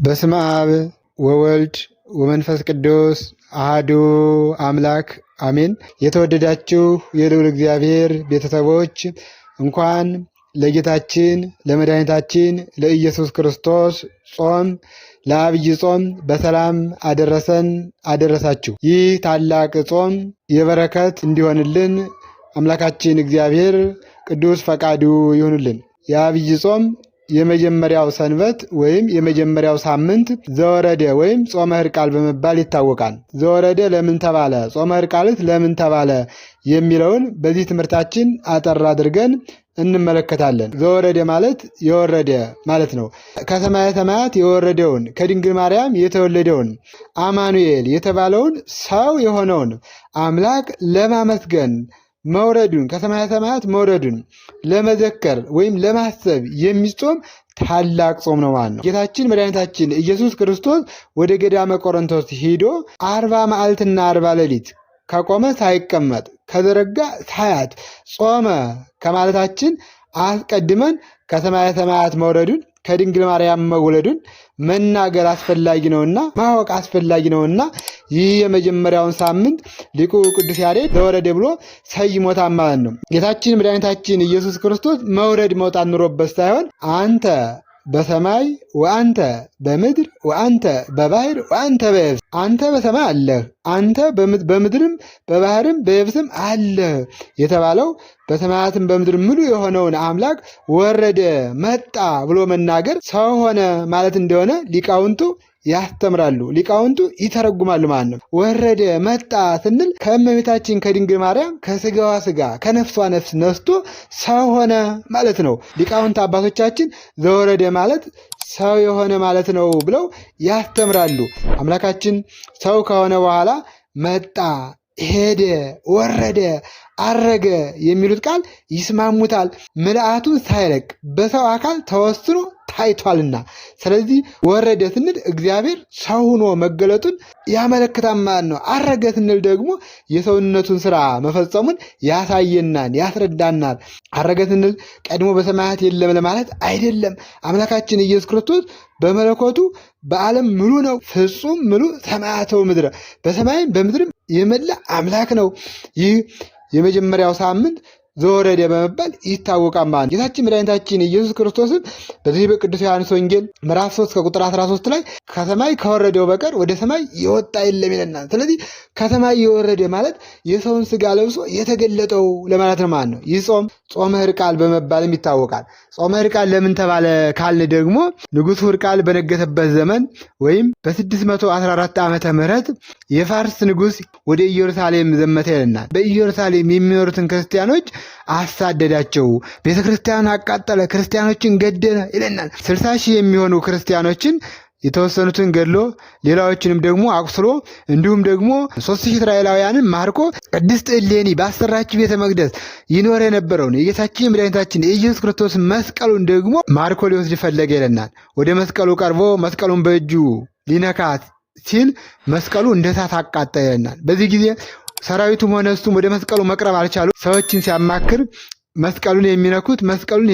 በስመ አብ ወወልድ ወመንፈስ ቅዱስ አሐዱ አምላክ አሜን። የተወደዳችሁ የልዑል እግዚአብሔር ቤተሰቦች እንኳን ለጌታችን ለመድኃኒታችን ለኢየሱስ ክርስቶስ ጾም ለዐቢይ ጾም በሰላም አደረሰን አደረሳችሁ። ይህ ታላቅ ጾም የበረከት እንዲሆንልን አምላካችን እግዚአብሔር ቅዱስ ፈቃዱ ይሁንልን። የዐቢይ ጾም የመጀመሪያው ሰንበት ወይም የመጀመሪያው ሳምንት ዘወረደ ወይም ጾመ ሕርቃል በመባል ይታወቃል። ዘወረደ ለምን ተባለ? ጾመ ሕርቃልስ ለምን ተባለ? የሚለውን በዚህ ትምህርታችን አጠር አድርገን እንመለከታለን። ዘወረደ ማለት የወረደ ማለት ነው። ከሰማየ ሰማያት የወረደውን ከድንግል ማርያም የተወለደውን አማኑኤል የተባለውን ሰው የሆነውን አምላክ ለማመስገን መውረዱን ከሰማየ ሰማያት መውረዱን ለመዘከር ወይም ለማሰብ የሚጾም ታላቅ ጾም ነው ማለት ነው። ጌታችን መድኃኒታችን ኢየሱስ ክርስቶስ ወደ ገዳመ ቆሮንቶስ ሄዶ 40 መዓልትና 40 ሌሊት ከቆመ ሳይቀመጥ ከዘረጋ ሳያት ጾመ ከማለታችን አስቀድመን ከሰማየ ሰማያት መውረዱን ከድንግል ማርያም መወለዱን መናገር አስፈላጊ ነውና ማወቅ አስፈላጊ ነውና ይህ የመጀመሪያውን ሳምንት ሊቁ ቅዱስ ያሬድ ዘወረደ ብሎ ሰይሞታል ማለት ነው። ጌታችን መድኃኒታችን ኢየሱስ ክርስቶስ መውረድ መውጣት ኑሮበት ሳይሆን አንተ በሰማይ ወአንተ በምድር ወአንተ በባህር ወአንተ በየብስ፣ አንተ በሰማይ አለህ፣ አንተ በምድርም በባህርም በየብስም አለህ የተባለው በሰማያትም በምድር ምሉ የሆነውን አምላክ ወረደ መጣ ብሎ መናገር ሰው ሆነ ማለት እንደሆነ ሊቃውንቱ ያስተምራሉ፣ ሊቃውንቱ ይተረጉማሉ ማለት ነው። ወረደ መጣ ስንል ከእመቤታችን ከድንግል ማርያም ከስጋዋ ስጋ ከነፍሷ ነፍስ ነስቶ ሰው ሆነ ማለት ነው። ሊቃውንት አባቶቻችን ዘወረደ ማለት ሰው የሆነ ማለት ነው ብለው ያስተምራሉ። አምላካችን ሰው ከሆነ በኋላ መጣ፣ ሄደ፣ ወረደ፣ አረገ የሚሉት ቃል ይስማሙታል። ምልአቱን ሳይለቅ በሰው አካል ተወስኖ ታይቷልና። ስለዚህ ወረደ ስንል እግዚአብሔር ሰው ሆኖ መገለጡን ያመለክታል ማለት ነው። አረገ ስንል ደግሞ የሰውነቱን ስራ መፈጸሙን ያሳየናል፣ ያስረዳናል። አረገ ስንል ቀድሞ በሰማያት የለም ለማለት አይደለም። አምላካችን ኢየሱስ ክርስቶስ በመለኮቱ በዓለም ምሉ ነው፣ ፍጹም ምሉ ሰማያተው ምድረ፣ በሰማይም በምድርም የመላ አምላክ ነው። ይህ የመጀመሪያው ሳምንት ዘወረደ በመባል ይታወቃል ማለት ነው። ጌታችን መድኃኒታችን ኢየሱስ ክርስቶስን በዚህ በቅዱስ ዮሐንስ ወንጌል ምዕራፍ 3 ከቁጥር 13 ላይ ከሰማይ ከወረደው በቀር ወደ ሰማይ የወጣ የለም ይለናል። ስለዚህ ከሰማይ የወረደ ማለት የሰውን ስጋ ለብሶ የተገለጠው ለማለት ነው ማለት ነው። ይህ ጾም ጾመ ሕርቃል በመባልም ይታወቃል። ጾመ ሕርቃል ለምን ተባለ ካልን ደግሞ ንጉሡ ሕርቃል በነገሰበት ዘመን ወይም በ614 ዓመተ ምህረት የፋርስ ንጉሥ ወደ ኢየሩሳሌም ዘመተ ይለናል። በኢየሩሳሌም የሚኖሩትን ክርስቲያኖች አሳደዳቸው፣ ቤተ ክርስቲያን አቃጠለ፣ ክርስቲያኖችን ገደለ ይለናል። 60 ሺህ የሚሆኑ ክርስቲያኖችን የተወሰኑትን ገድሎ ሌላዎችንም ደግሞ አቁስሎ እንዲሁም ደግሞ 3000 እስራኤላውያንን ማርኮ ቅድስት እሌኒ ባሰራች ቤተ መቅደስ ይኖር የነበረውን የጌታችን የመድኃኒታችን የኢየሱስ ክርስቶስ መስቀሉን ደግሞ ማርኮ ሊወስድ ፈለገ ይለናል። ወደ መስቀሉ ቀርቦ መስቀሉን በእጁ ሊነካት ሲል መስቀሉ እንደ እሳት አቃጠለ ይለናል። በዚህ ጊዜ ሰራዊቱም ሆነ እሱም ወደ መስቀሉ መቅረብ አልቻሉ። ሰዎችን ሲያማክር መስቀሉን የሚነኩት መስቀሉን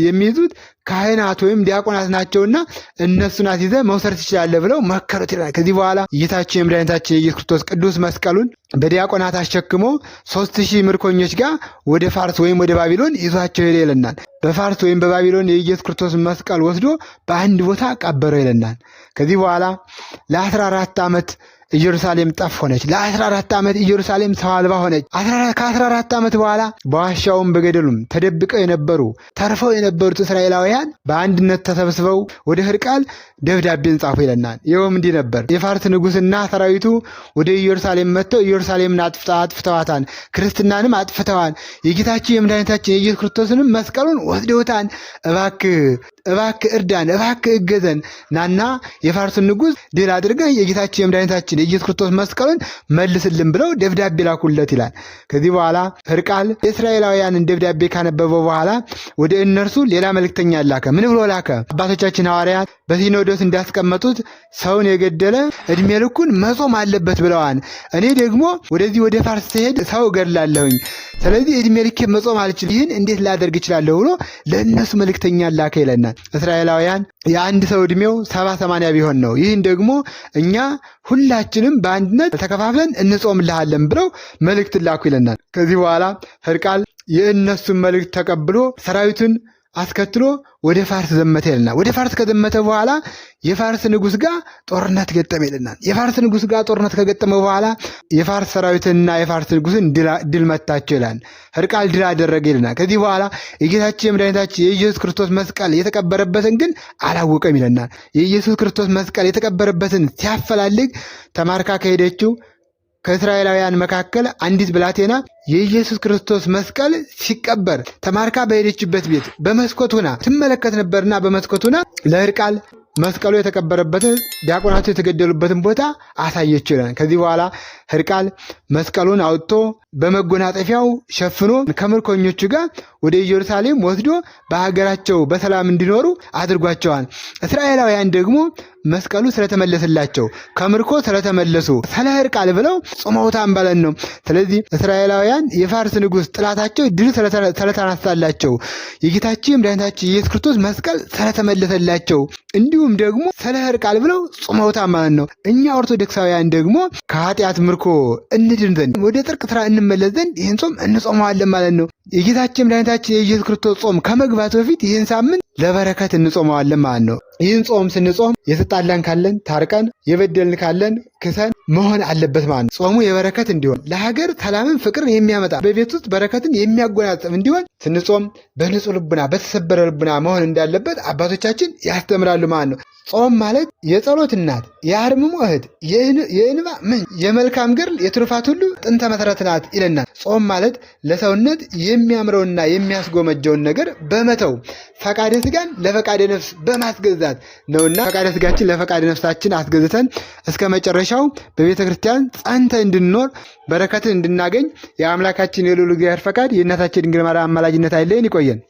የሚይዙት ካህናት ወይም ዲያቆናት ናቸውና እነሱን አስይዘህ መውሰድ ትችላለህ ብለው መከሩት ይላል። ከዚህ በኋላ ጌታችን የመድኃኒታችን የኢየሱስ ክርስቶስ ቅዱስ መስቀሉን በዲያቆናት አሸክሞ 3000 ምርኮኞች ጋር ወደ ፋርስ ወይም ወደ ባቢሎን ይዟቸው ሄደ ይለናል። በፋርስ ወይም በባቢሎን የኢየሱስ ክርስቶስ መስቀል ወስዶ በአንድ ቦታ ቀበረው ይለናል። ከዚህ በኋላ ለ14 ዓመት ኢየሩሳሌም ጠፍ ሆነች። ለ14 ዓመት ኢየሩሳሌም ሰው አልባ ሆነች። ከ14 ዓመት በኋላ በዋሻውም በገደሉም ተደብቀው ተርፈው የነበሩት እስራኤላውያን በአንድነት ተሰብስበው ወደ ሕርቃል ደብዳቤን ጻፉ ይለናል። ይኸውም እንዲህ ነበር። የፋርስ ንጉሥና ሰራዊቱ ወደ ኢየሩሳሌም መጥተው ኢየሩሳሌምን አጥፍተዋታል፣ ክርስትናንም አጥፍተዋል፣ የጌታችን የመድኃኒታችን የኢየሱስ ክርስቶስንም መስቀሉን ወስደውታል። እባክህ እርዳን፣ እባክህ እገዘን፣ ናና የፋርሱን ንጉሥ ድል አድርገህ የጌታችን የመድኃኒታችን የኢየሱስ ክርስቶስ መስቀሉን መልስልን ብለው ደብዳቤ ላኩለት ይላል። ከዚህ በኋላ ሕርቃል የእስራኤላውያንን ደብዳቤ ካነበበው በኋላ ወደ እነርሱ ሌላ መልእክተኛ ላከ። ምን ብሎ ላከ? አባቶቻችን ሐዋርያት በሲኖዶስ እንዳስቀመጡት ሰውን የገደለ ዕድሜ ልኩን መጾም አለበት ብለዋል። እኔ ደግሞ ወደዚህ ወደ ፋርስ ስሄድ ሰው እገድላለሁኝ፣ ስለዚህ ዕድሜ ልኬ መጾም አልችልም፣ ይህን እንዴት ላደርግ እችላለሁ ብሎ ለእነሱ መልእክተኛ ላከ ይለናል። እስራኤላውያን የአንድ ሰው ዕድሜው 70-80 ቢሆን ነው። ይህን ደግሞ እኛ ሁላችንም በአንድነት ተከፋፍለን እንጾምልሃለን ብለው መልእክት ላኩ ይለናል። ከዚህ በኋላ ሕርቃል የእነሱን መልእክት ተቀብሎ ሰራዊቱን አስከትሎ ወደ ፋርስ ዘመተ ይለናል። ወደ ፋርስ ከዘመተ በኋላ የፋርስ ንጉሥ ጋር ጦርነት ገጠመ ይለናል። የፋርስ ንጉሥ ጋር ጦርነት ከገጠመ በኋላ የፋርስ ሰራዊትንና የፋርስ ንጉሥን ድል መታቸው ይላል። ሕርቃል ድል አደረገ ይለናል። ከዚህ በኋላ የጌታችን የመድኃኒታችን የኢየሱስ ክርስቶስ መስቀል የተቀበረበትን ግን አላወቀም ይለናል። የኢየሱስ ክርስቶስ መስቀል የተቀበረበትን ሲያፈላልግ ተማርካ ከሄደችው ከእስራኤላውያን መካከል አንዲት ብላቴና የኢየሱስ ክርስቶስ መስቀል ሲቀበር ተማርካ በሄደችበት ቤት በመስኮት ሆና ትመለከት ነበርና በመስኮት ሆና ለሕርቃል መስቀሉ የተቀበረበትን ዲያቆናቱ የተገደሉበትን ቦታ አሳየችው ይላል። ከዚህ በኋላ ሕርቃል መስቀሉን አውጥቶ በመጎናጸፊያው ሸፍኖ ከምርኮኞቹ ጋር ወደ ኢየሩሳሌም ወስዶ በሀገራቸው በሰላም እንዲኖሩ አድርጓቸዋል። እስራኤላውያን ደግሞ መስቀሉ ስለተመለሰላቸው ከምርኮ ስለተመለሱ ስለ ሕርቃል ብለው ጾመውታን ማለት ነው። ስለዚህ እስራኤላውያን የፋርስ ንጉሥ ጥላታቸው ድል ስለተነሳላቸው የጌታችን መድኃኒታችን ኢየሱስ ክርስቶስ መስቀል ስለተመለሰላቸው እንዲሁም ደግሞ ስለ ሕርቃል ብለው ጾመውታን ማለት ነው። እኛ ኦርቶዶክሳውያን ደግሞ ከኃጢአት ምርኮ እንድን ዘንድ ወደ ጽድቅ ስራ እንመለስ ዘንድ ይህን ጾም እንጾመዋለን ማለት ነው። የጌታችን መድኃኒታችን የኢየሱስ ክርስቶስ ጾም ከመግባቱ በፊት ይህን ሳምንት ለበረከት እንጾመዋለን ማለት ነው። ይህን ጾም ስንጾም የተጣላን ካለን ታርቀን፣ የበደልን ካለን ክሰን መሆን አለበት ማለት ነው። ጾሙ የበረከት እንዲሆን ለሀገር ሰላምን፣ ፍቅርን የሚያመጣ በቤት ውስጥ በረከትን የሚያጎናጽፍ እንዲሆን ስንጾም በንጹህ ልቡና በተሰበረ ልቡና መሆን እንዳለበት አባቶቻችን ያስተምራሉ ማለት ነው። ጾም ማለት የጸሎት እናት፣ የአርምሞ እህት፣ የእንባ ምንጭ፣ የመልካም ገድል የትሩፋት ሁሉ ጥንተ መሰረት ናት ይለናል። ጾም ማለት ለሰውነት የሚያምረውና የሚያስጎመጀውን ነገር በመተው ፈቃደ ስጋን ለፈቃደ ነፍስ በማስገዛት ነውና ፈቃደ ስጋችን ለፈቃደ ነፍሳችን አስገዝተን እስከ መጨረሻው በቤተ ክርስቲያን ጸንተን እንድንኖር በረከትን እንድናገኝ የአምላካችን የልዑል እግዚአብሔር ፈቃድ የእናታችን ድንግል ማርያም አማላጅነት አይለየን። ይቆየን።